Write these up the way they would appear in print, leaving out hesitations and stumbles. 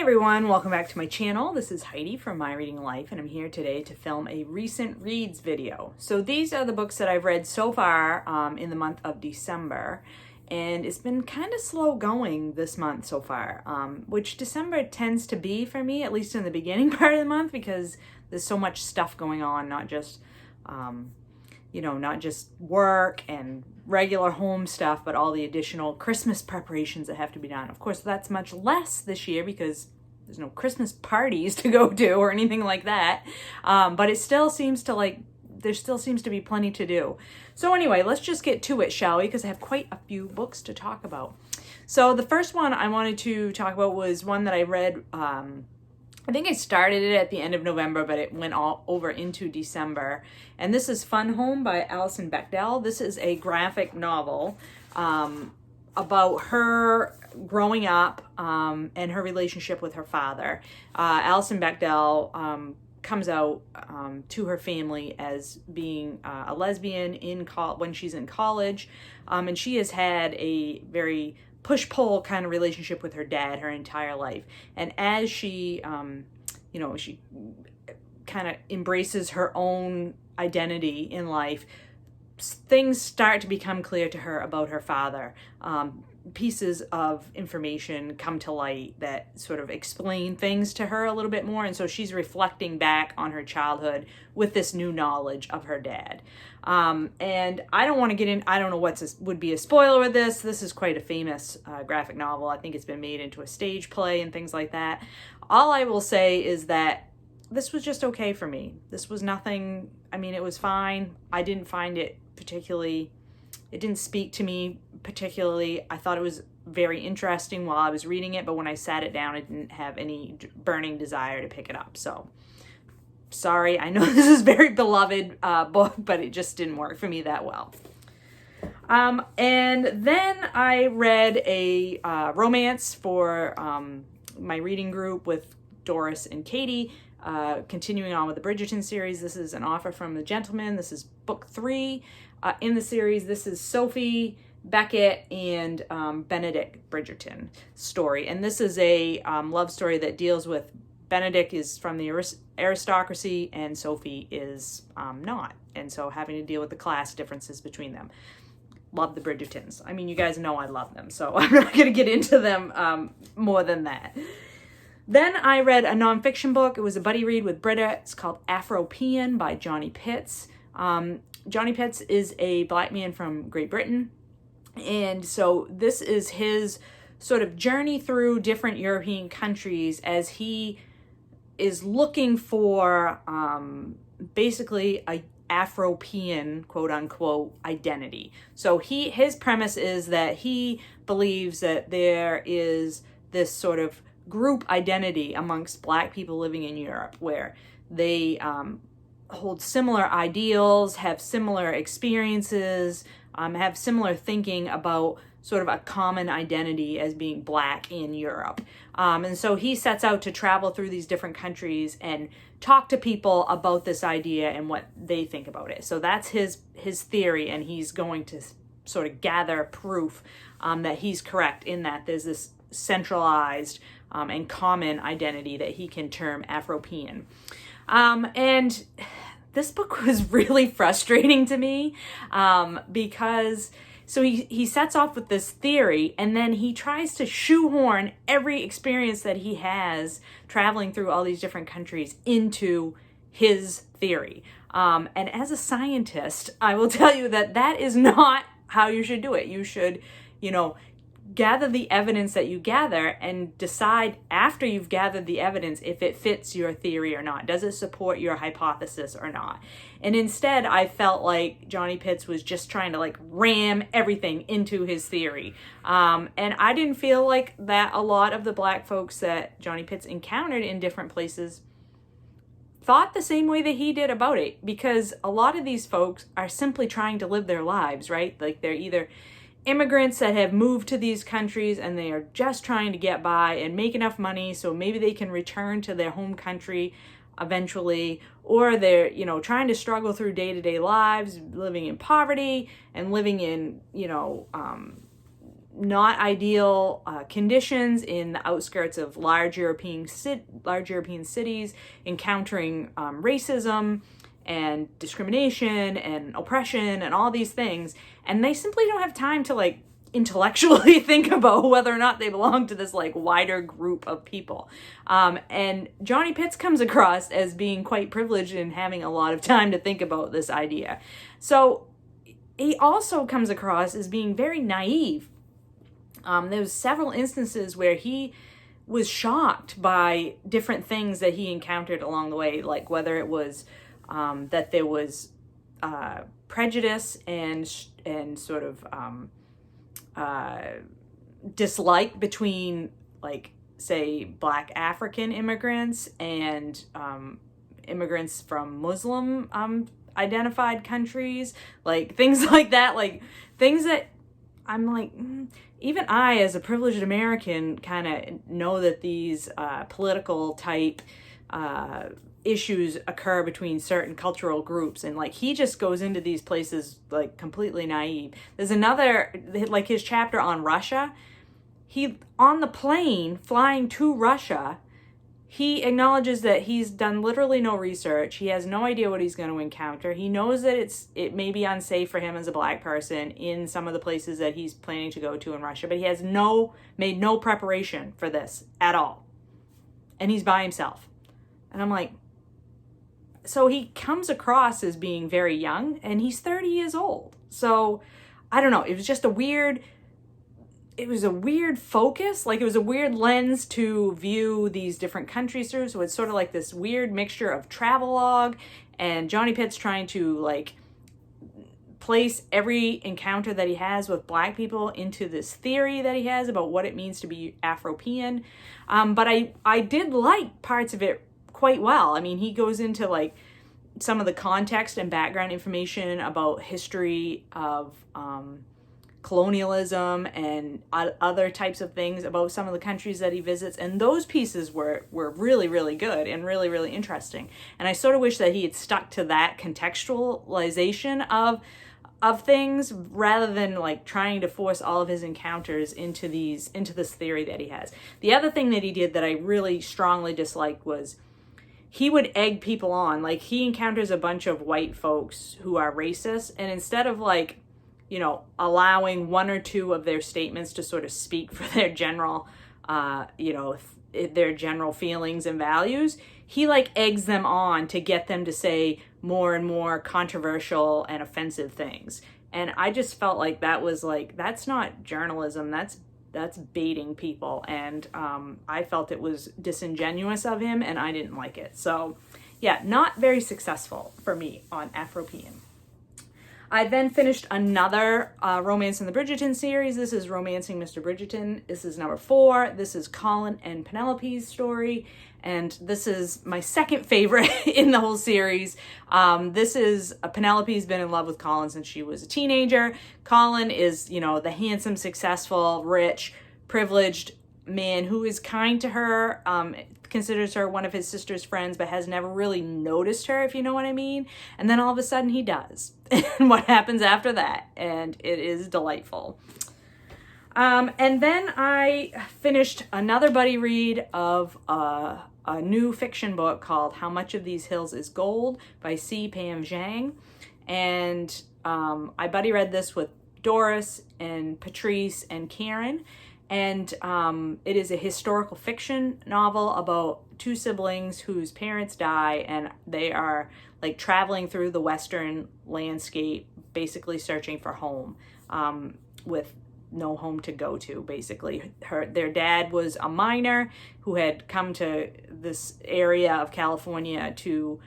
everyone, welcome back to my channel. This is Heidi from My Reading Life, and I'm here today to film a recent reads video. So these are the books that I've read so far in the month of December, and it's been kind of slow going this month so far, which December tends to be for me, at least in the beginning part of the month, because there's so much stuff going on, not just not just work and regular home stuff, but all the additional Christmas preparations that have to be done. Of course, that's much less this year because there's no Christmas parties to go to or anything like that. But it still seems to there still seems to be plenty to do. So anyway, let's just get to it, shall we? Because I have quite a few books to talk about. So the first one I wanted to talk about was one that I read, I think I started it at the end of November, but it went all over into December. And this is Fun Home by Alison Bechdal. This is a graphic novel about her growing up and her relationship with her father. Alison Bechdal comes out to her family as being a lesbian when she's in college. And she has had a very push-pull kind of relationship with her dad her entire life. And as she, she kind of embraces her own identity in life, things start to become clear to her about her father. Pieces of information come to light that sort of explain things to her a little bit more. And so she's reflecting back on her childhood with this new knowledge of her dad. And I don't want to get in, I don't know what would be a spoiler with this. This is quite a famous graphic novel. I think it's been made into a stage play and things like that. All I will say is that this was just okay for me. This was nothing, it was fine. I didn't find it particularly, it didn't speak to me particularly. I thought it was very interesting while I was reading it, but when I sat it down, I didn't have any burning desire to pick it up. So sorry, I know this is a very beloved book, but it just didn't work for me that well. And then I read a romance for my reading group with Doris and Katie, continuing on with the Bridgerton series. This is An Offer from the Gentleman. This is book 3 in the series. This is Sophie, Beckett, and Benedict Bridgerton story. And this is a love story that deals with Benedict is from the aristocracy and Sophie is not. And so having to deal with the class differences between them. Love the Bridgertons. You guys know I love them, so I'm not going to get into them more than that. Then I read a nonfiction book. It was a buddy read with Britta. It's called Afropean by Johny Pitts. Johny Pitts is a black man from Great Britain. And so this is his sort of journey through different European countries as he is looking for basically a Afropean, quote unquote, identity. So his premise is that he believes that there is this sort of group identity amongst black people living in Europe where they hold similar ideals, have similar experiences, have similar thinking about sort of a common identity as being black in Europe. And so he sets out to travel through these different countries and talk to people about this idea and what they think about it. So that's his theory, and he's going to sort of gather proof that he's correct in that there's this centralized and common identity that he can term Afropean. And this book was really frustrating to me because so he sets off with this theory, and then he tries to shoehorn every experience that he has traveling through all these different countries into his theory. And as a scientist, I will tell you that is not how you should do it. You should, gather the evidence that you gather and decide after you've gathered the evidence if it fits your theory or not. Does it support your hypothesis or not? And instead, I felt like Johny Pitts was just trying to ram everything into his theory. And I didn't feel like that a lot of the black folks that Johny Pitts encountered in different places thought the same way that he did about it, because a lot of these folks are simply trying to live their lives, right? They're either immigrants that have moved to these countries and they are just trying to get by and make enough money so maybe they can return to their home country eventually, or they're trying to struggle through day-to-day lives, living in poverty and living in not ideal conditions in the outskirts of large European cities, encountering racism and discrimination and oppression and all these things, and they simply don't have time to like intellectually think about whether or not they belong to this like wider group of people. And Johny Pitts comes across as being quite privileged and having a lot of time to think about this idea. So he also comes across as being very naive. There was several instances where he was shocked by different things that he encountered along the way, like whether it was that there was prejudice and sort of dislike between, like, say, Black African immigrants and immigrants from Muslim identified countries, like things like that, like things that I'm like, even I, as a privileged American, kind of know that these political type issues occur between certain cultural groups, and like he just goes into these places like completely naive. There's another, like his chapter on Russia, he, on the plane flying to Russia, he acknowledges that he's done literally no research. He has no idea what he's going to encounter. He knows that it may be unsafe for him as a Black person in some of the places that he's planning to go to in Russia, but he has made no preparation for this at all. And he's by himself. And I'm like, so he comes across as being very young, and he's 30 years old. So I don't know. It was just a weird focus. Like, it was a weird lens to view these different countries through. So it's sort of like this weird mixture of travelogue and Johny Pitts trying to like place every encounter that he has with Black people into this theory that he has about what it means to be Afropean. But I did like parts of it quite well. I mean, he goes into like some of the context and background information about history of colonialism and other types of things about some of the countries that he visits, and those pieces were really, really good and really, really interesting. And I sort of wish that he had stuck to that contextualization of things rather than like trying to force all of his encounters into this theory that he has. The other thing that he did that I really strongly disliked was he would egg people on. Like, he encounters a bunch of white folks who are racist, and instead of like, you know, allowing one or two of their statements to sort of speak for their general, their general feelings and values, he like eggs them on to get them to say more and more controversial and offensive things. And I just felt like that was like, that's not journalism, that's baiting people. And I felt it was disingenuous of him, and I didn't like it. So yeah, not very successful for me on Afropean. I then finished another romance in the Bridgerton series. This is Romancing Mr. Bridgerton. This is number 4. This is Colin and Penelope's story, and this is my second favorite in the whole series. This is Penelope's been in love with Colin since she was a teenager. Colin is, you know, the handsome, successful, rich, privileged man who is kind to her, considers her one of his sister's friends, but has never really noticed her, if you know what I mean. And then all of a sudden he does. And what happens after that? And it is delightful. And then I finished another buddy read of a new fiction book called How Much of These Hills is Gold by C. Pam Zhang. And I buddy read this with Doris and Patrice and Karen. And it is a historical fiction novel about 2 siblings whose parents die, and they are like traveling through the Western landscape, basically searching for home, with no home to go to, basically. Their dad was a miner who had come to this area of California to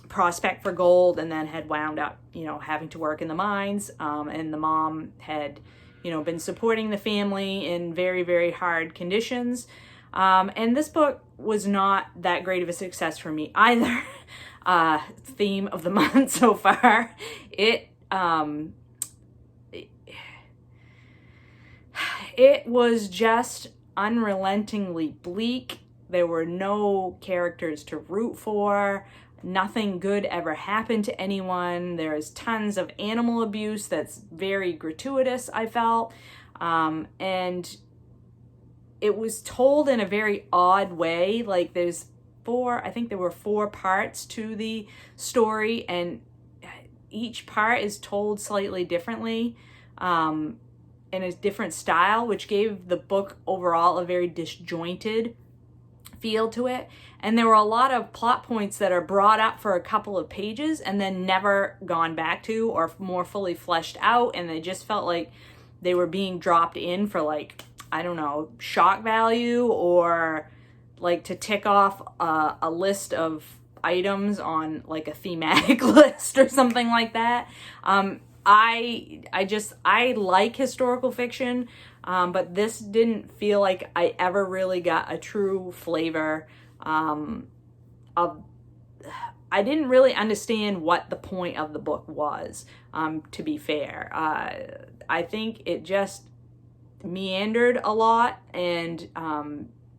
prospect for gold, and then had wound up, you know, having to work in the mines. And the mom had, you know, been supporting the family in very, very hard conditions. And this book was not that great of a success for me either. Theme of the month so far. It was just unrelentingly bleak. There were no characters to root for. Nothing good ever happened to anyone. There's tons of animal abuse that's very gratuitous, I felt. And it was told in a very odd way. Like I think there were 4 parts to the story, and each part is told slightly differently, in a different style, which gave the book overall a very disjointed feel to it. And there were a lot of plot points that are brought up for a couple of pages and then never gone back to or more fully fleshed out, and they just felt like they were being dropped in for, like, I don't know, shock value, or like to tick off a list of items on like a thematic list or something like that. I like historical fiction, but this didn't feel like I ever really got a true flavor of. I didn't really understand what the point of the book was, to be fair. I think it just meandered a lot and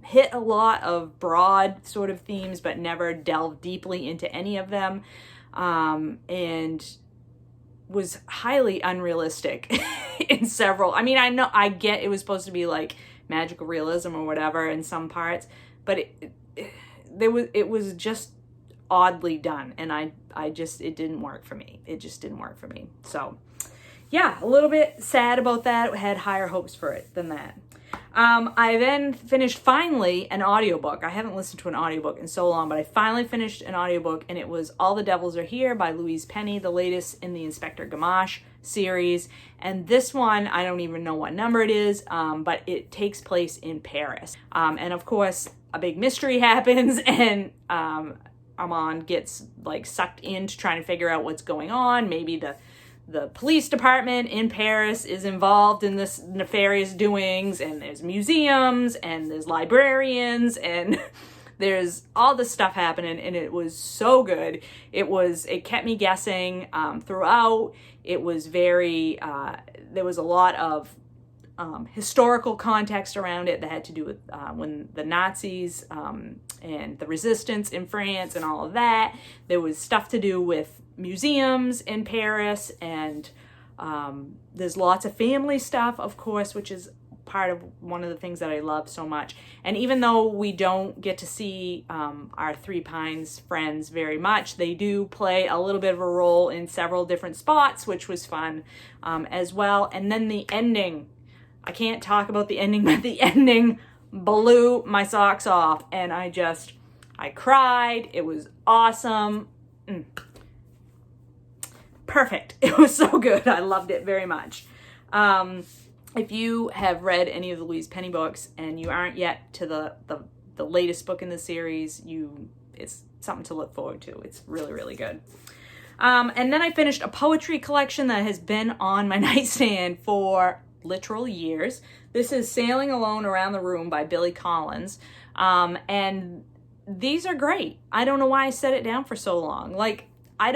hit a lot of broad sort of themes, but never delved deeply into any of them, and was highly unrealistic in several. I mean, I get it was supposed to be like magical realism or whatever in some parts, but it was just oddly done, and it didn't work for me. It just didn't work for me. So yeah, a little bit sad about that. I had higher hopes for it than that. I then finished finally an audiobook. I haven't listened to an audiobook in so long, but I finally finished an audiobook, and it was All the Devils Are Here by Louise, the latest in the Inspector Gamache series. And this one, I don't even know what number it is, but it takes place in Paris. And of course, a big mystery happens, and Armand gets like sucked into trying to figure out what's going on. Maybe the police department in Paris is involved in this nefarious doings, and there's museums, and there's librarians, and there's all this stuff happening, and it was so good. It kept me guessing throughout. It was very, there was a lot of historical context around it that had to do with when the Nazis and the resistance in France and all of that. There was stuff to do with museums in Paris, and there's lots of family stuff, of course, which is part of one of the things that I love so much. And even though we don't get to see our Three Pines friends very much, they do play a little bit of a role in several different spots, which was fun as well. And then the ending, I can't talk about the ending, but the ending blew my socks off, and I cried. It was awesome. Perfect. It was so good. I loved it very much. If you have read any of the Louise Penny books and you aren't yet to the latest book in the series, it's something to look forward to. It's really, really good. And then I finished a poetry collection that has been on my nightstand for literal years. This is Sailing Alone Around the Room by Billy Collins. And these are great. I don't know why I set it down for so long. Like, I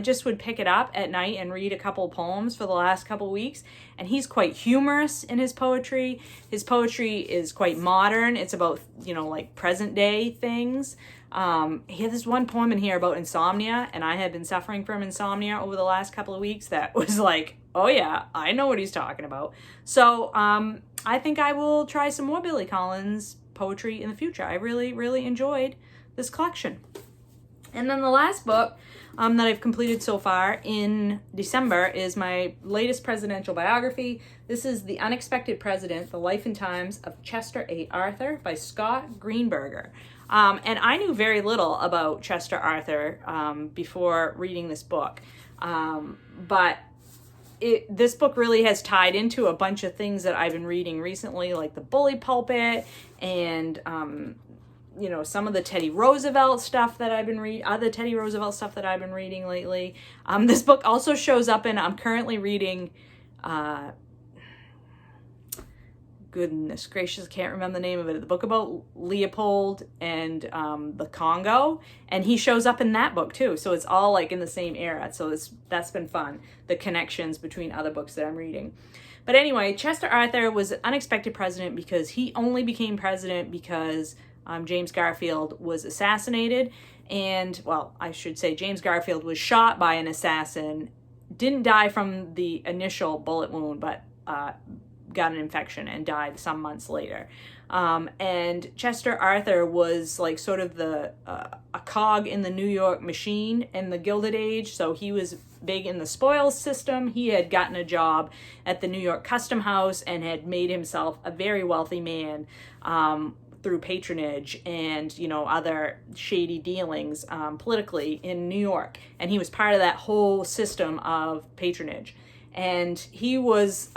just would pick it up at night and read a couple poems for the last couple weeks. And he's quite humorous in his poetry. His poetry is quite modern. It's about, like present day things. He had this one poem in here about insomnia, and I had been suffering from insomnia over the last couple of weeks that was like, oh yeah, I know what he's talking about. So I think I will try some more Billy Collins poetry in the future. I really, really enjoyed this collection. And then the last book that I've completed so far in December is my latest presidential biography. This is The Unexpected President, The Life and Times of Chester A. Arthur by Scott Greenberger. And I knew very little about Chester Arthur before reading this book. But this book really has tied into a bunch of things that I've been reading recently, like The Bully Pulpit and some of the Teddy Roosevelt stuff that I've been reading lately. This book also shows up in, I'm currently reading, goodness gracious, I can't remember the name of it, the book about Leopold and the Congo, and he shows up in that book too. So it's all like in the same era. So that's been fun, the connections between other books that I'm reading. But anyway, Chester Arthur was an unexpected president because he only became president because James Garfield was assassinated. And, well, I should say James Garfield was shot by an assassin, didn't die from the initial bullet wound, but got an infection and died some months later. And Chester Arthur was like sort of a cog in the New York machine in the Gilded Age. So he was big in the spoils system. He had gotten a job at the New York Custom House and had made himself a very wealthy man through patronage and, you know, other shady dealings politically in New York. And he was part of that whole system of patronage. And he was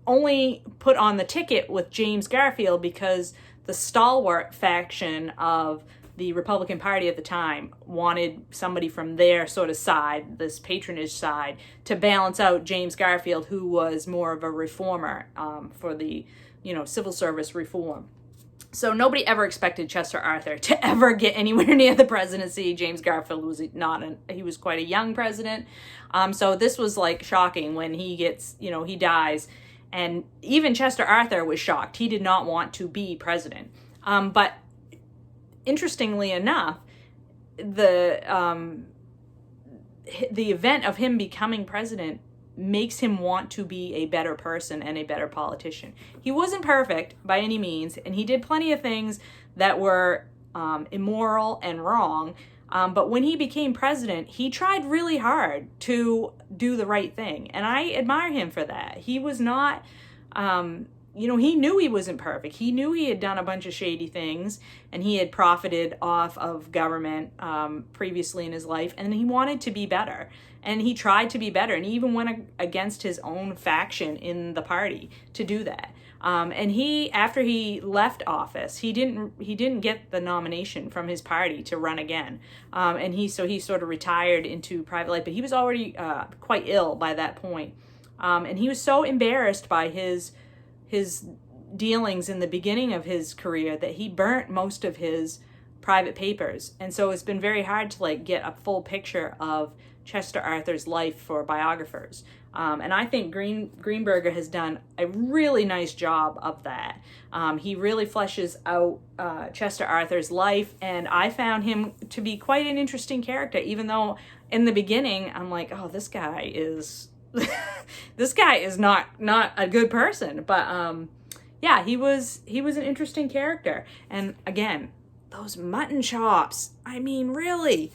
only put on the ticket with James Garfield because the stalwart faction of the Republican Party at the time wanted somebody from their sort of side, this patronage side, to balance out James Garfield, who was more of a reformer for the, you know, civil service reform. So nobody ever expected Chester Arthur to ever get anywhere near the presidency. James Garfield was he was quite a young president. So this was like shocking when he gets, you know, he dies. And even Chester Arthur was shocked. He did not want to be president. But interestingly enough, the event of him becoming president makes him want to be a better person and a better politician. He wasn't perfect by any means, and he did plenty of things that were immoral and wrong. But when he became president, he tried really hard to do the right thing. And I admire him for that. He was not, you know, he knew he wasn't perfect. He knew he had done a bunch of shady things and he had profited off of government previously in his life. And he wanted to be better. And he tried to be better. And he even went against his own faction in the party to do that. And he, after he left office, he didn't get the nomination from his party to run again. And he sort of retired into private life, but he was already quite ill by that point. And he was so embarrassed by his dealings in the beginning of his career that he burnt most of his private papers. And so it's been very hard to like get a full picture of Chester Arthur's life for biographers. And I think Greenberger has done a really nice job of that. He really fleshes out Chester Arthur's life, and I found him to be quite an interesting character, even though in the beginning I'm like, oh, this guy is not a good person. But yeah, he was an interesting character. And again, those mutton chops, I mean, really.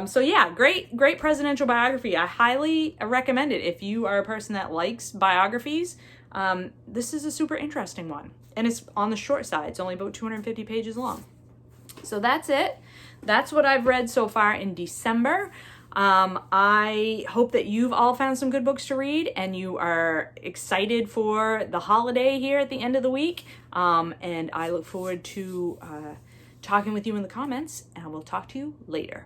So yeah, great presidential biography. I highly recommend it if you are a person that likes biographies. This is a super interesting one, and it's on the short side. It's only about 250 pages long. So that's it. That's what I've read so far in December. I hope that you've all found some good books to read and you are excited for the holiday here at the end of the week. And I look forward to talking with you in the comments, and I will talk to you later.